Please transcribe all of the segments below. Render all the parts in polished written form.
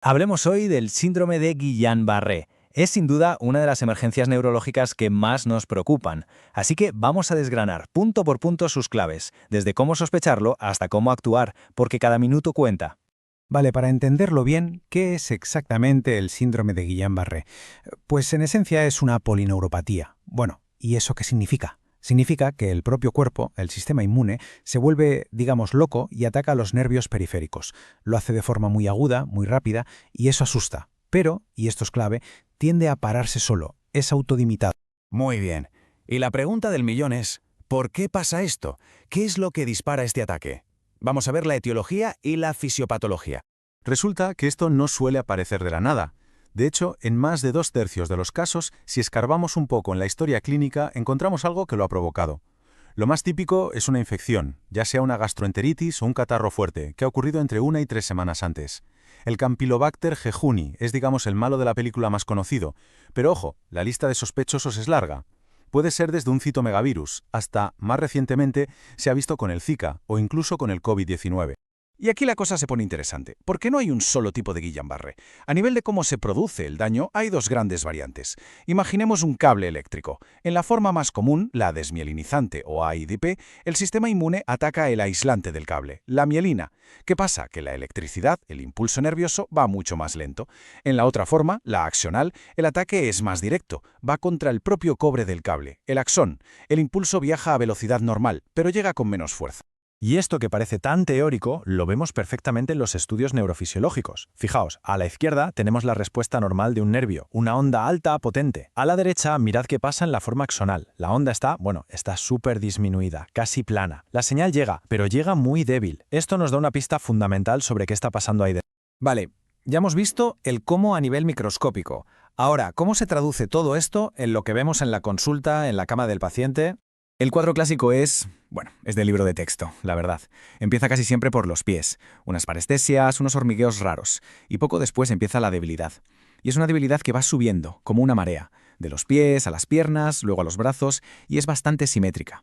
Hablemos hoy del síndrome de Guillain-Barré. Es sin duda una de las emergencias neurológicas que más nos preocupan, así que vamos a desgranar punto por punto sus claves, desde cómo sospecharlo hasta cómo actuar, porque cada minuto cuenta. Vale, para entenderlo bien, ¿qué es exactamente el síndrome de Guillain-Barré? Pues en esencia es una polineuropatía. Bueno, ¿y eso qué significa? Significa que el propio cuerpo, el sistema inmune, se vuelve, digamos, loco y ataca a los nervios periféricos. Lo hace de forma muy aguda, muy rápida, y eso asusta. Pero, y esto es clave, tiende a pararse solo, es autodimitado. Muy bien. Y la pregunta del millón es, ¿por qué pasa esto? ¿Qué es lo que dispara este ataque? Vamos a ver la etiología y la fisiopatología. Resulta que esto no suele aparecer de la nada. De hecho, en más de 2/3 de los casos, si escarbamos un poco en la historia clínica, encontramos algo que lo ha provocado. Lo más típico es una infección, ya sea una gastroenteritis o un catarro fuerte, que ha ocurrido entre 1 y 3 semanas antes. El Campylobacter jejuni es, digamos, el malo de la película más conocido, pero ojo, la lista de sospechosos es larga. Puede ser desde un citomegavirus hasta, más recientemente, se ha visto con el Zika o incluso con el COVID-19. Y aquí la cosa se pone interesante, porque no hay un solo tipo de Guillain-Barré. A nivel de cómo se produce el daño, hay dos grandes variantes. Imaginemos un cable eléctrico. En la forma más común, la desmielinizante o AIDP, el sistema inmune ataca el aislante del cable, la mielina. ¿Qué pasa? Que la electricidad, el impulso nervioso, va mucho más lento. En la otra forma, la axonal, el ataque es más directo, va contra el propio cobre del cable, el axón. El impulso viaja a velocidad normal, pero llega con menos fuerza. Y esto que parece tan teórico, lo vemos perfectamente en los estudios neurofisiológicos. Fijaos, a la izquierda tenemos la respuesta normal de un nervio, una onda alta potente. A la derecha, mirad qué pasa en la forma axonal. La onda está súper disminuida, casi plana. La señal llega, pero llega muy débil. Esto nos da una pista fundamental sobre qué está pasando ahí dentro. Vale, ya hemos visto el cómo a nivel microscópico. Ahora, ¿cómo se traduce todo esto en lo que vemos en la consulta, en la cama del paciente? El cuadro clásico es de libro de texto, la verdad. Empieza casi siempre por los pies, unas parestesias, unos hormigueos raros, y poco después empieza la debilidad. Y es una debilidad que va subiendo, como una marea, de los pies a las piernas, luego a los brazos, y es bastante simétrica.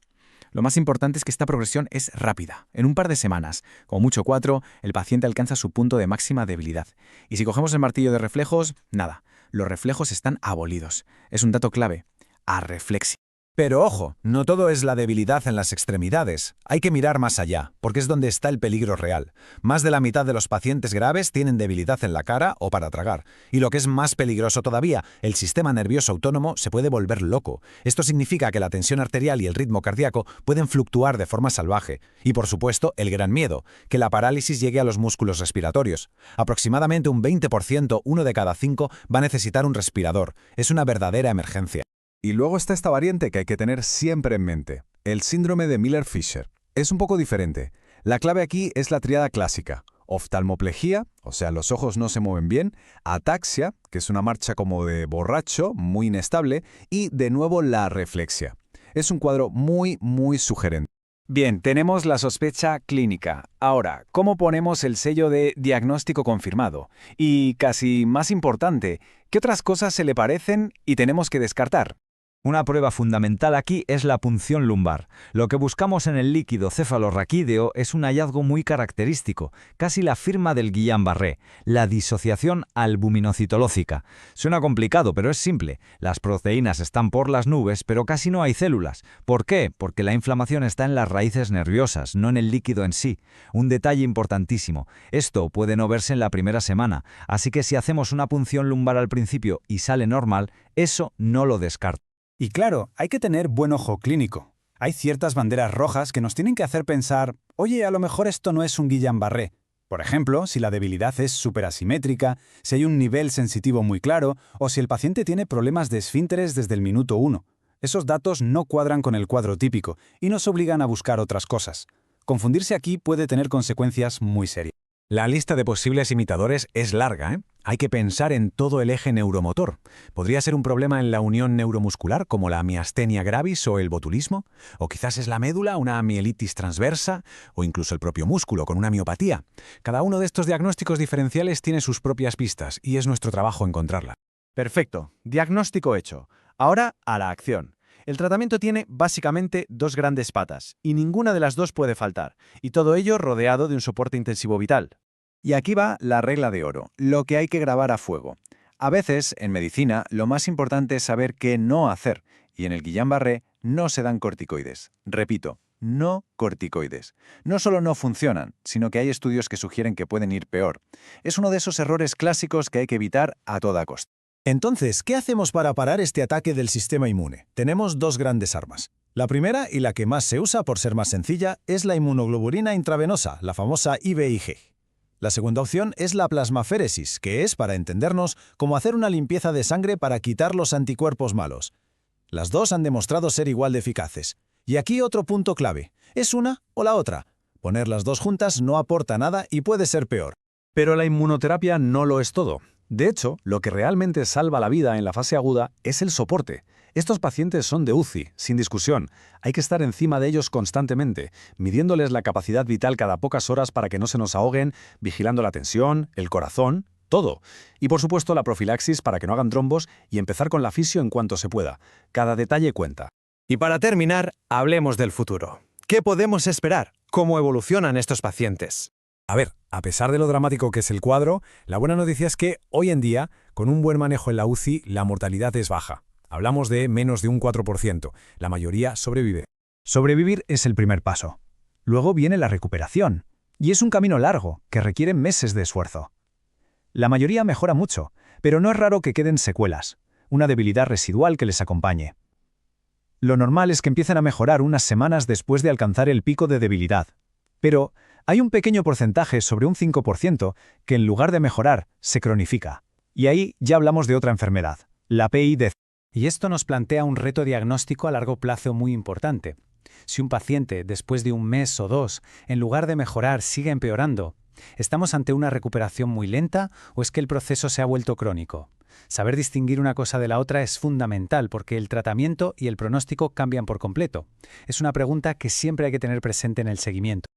Lo más importante es que esta progresión es rápida. En un par de semanas, como mucho 4, el paciente alcanza su punto de máxima debilidad. Y si cogemos el martillo de reflejos, nada, los reflejos están abolidos. Es un dato clave, arreflexia. Pero ojo, no todo es la debilidad en las extremidades. Hay que mirar más allá, porque es donde está el peligro real. Más de la mitad de los pacientes graves tienen debilidad en la cara o para tragar. Y lo que es más peligroso todavía, el sistema nervioso autónomo se puede volver loco. Esto significa que la tensión arterial y el ritmo cardíaco pueden fluctuar de forma salvaje. Y por supuesto, el gran miedo, que la parálisis llegue a los músculos respiratorios. Aproximadamente un 20%, 1 de cada 5, va a necesitar un respirador. Es una verdadera emergencia. Y luego está esta variante que hay que tener siempre en mente, el síndrome de Miller-Fisher. Es un poco diferente. La clave aquí es la tríada clásica. Oftalmoplegia, o sea, los ojos no se mueven bien, ataxia, que es una marcha como de borracho, muy inestable, y de nuevo la reflexia. Es un cuadro muy sugerente. Bien, tenemos la sospecha clínica. Ahora, ¿cómo ponemos el sello de diagnóstico confirmado? Y, casi más importante, ¿qué otras cosas se le parecen y tenemos que descartar? Una prueba fundamental aquí es la punción lumbar. Lo que buscamos en el líquido cefalorraquídeo es un hallazgo muy característico, casi la firma del Guillain-Barré, la disociación albuminocitológica. Suena complicado, pero es simple. Las proteínas están por las nubes, pero casi no hay células. ¿Por qué? Porque la inflamación está en las raíces nerviosas, no en el líquido en sí. Un detalle importantísimo. Esto puede no verse en la primera semana, así que si hacemos una punción lumbar al principio y sale normal, eso no lo descarta. Y claro, hay que tener buen ojo clínico. Hay ciertas banderas rojas que nos tienen que hacer pensar, oye, a lo mejor esto no es un Guillain-Barré. Por ejemplo, si la debilidad es superasimétrica, si hay un nivel sensitivo muy claro, o si el paciente tiene problemas de esfínteres desde el minuto 1. Esos datos no cuadran con el cuadro típico y nos obligan a buscar otras cosas. Confundirse aquí puede tener consecuencias muy serias. La lista de posibles imitadores es larga, ¿eh? Hay que pensar en todo el eje neuromotor. ¿Podría ser un problema en la unión neuromuscular, como la miastenia gravis o el botulismo? ¿O quizás es la médula, una mielitis transversa? ¿O incluso el propio músculo, con una miopatía? Cada uno de estos diagnósticos diferenciales tiene sus propias pistas, y es nuestro trabajo encontrarlas. Perfecto, diagnóstico hecho. Ahora a la acción. El tratamiento tiene básicamente dos grandes patas, y ninguna de las dos puede faltar, y todo ello rodeado de un soporte intensivo vital. Y aquí va la regla de oro, lo que hay que grabar a fuego. A veces, en medicina, lo más importante es saber qué no hacer, y en el Guillain-Barré no se dan corticoides. Repito, no corticoides. No solo no funcionan, sino que hay estudios que sugieren que pueden ir peor. Es uno de esos errores clásicos que hay que evitar a toda costa. Entonces, ¿qué hacemos para parar este ataque del sistema inmune? Tenemos dos grandes armas. La primera, y la que más se usa por ser más sencilla, es la inmunoglobulina intravenosa, la famosa IVIG. La segunda opción es la plasmaféresis, que es, para entendernos, como hacer una limpieza de sangre para quitar los anticuerpos malos. Las dos han demostrado ser igual de eficaces. Y aquí otro punto clave. ¿Es una o la otra? Poner las dos juntas no aporta nada y puede ser peor. Pero la inmunoterapia no lo es todo. De hecho, lo que realmente salva la vida en la fase aguda es el soporte. Estos pacientes son de UCI, sin discusión. Hay que estar encima de ellos constantemente, midiéndoles la capacidad vital cada pocas horas para que no se nos ahoguen, vigilando la tensión, el corazón, todo. Y por supuesto la profilaxis para que no hagan trombos y empezar con la fisio en cuanto se pueda. Cada detalle cuenta. Y para terminar, hablemos del futuro. ¿Qué podemos esperar? ¿Cómo evolucionan estos pacientes? A ver, a pesar de lo dramático que es el cuadro, la buena noticia es que hoy en día, con un buen manejo en la UCI, la mortalidad es baja. Hablamos de menos de un 4%. La mayoría sobrevive. Sobrevivir es el primer paso. Luego viene la recuperación. Y es un camino largo, que requiere meses de esfuerzo. La mayoría mejora mucho, pero no es raro que queden secuelas, una debilidad residual que les acompañe. Lo normal es que empiecen a mejorar unas semanas después de alcanzar el pico de debilidad. Pero hay un pequeño porcentaje, sobre un 5%, que en lugar de mejorar, se cronifica. Y ahí ya hablamos de otra enfermedad, la PID. Y esto nos plantea un reto diagnóstico a largo plazo muy importante. Si un paciente, después de un mes o dos, en lugar de mejorar, sigue empeorando, ¿estamos ante una recuperación muy lenta o es que el proceso se ha vuelto crónico? Saber distinguir una cosa de la otra es fundamental porque el tratamiento y el pronóstico cambian por completo. Es una pregunta que siempre hay que tener presente en el seguimiento.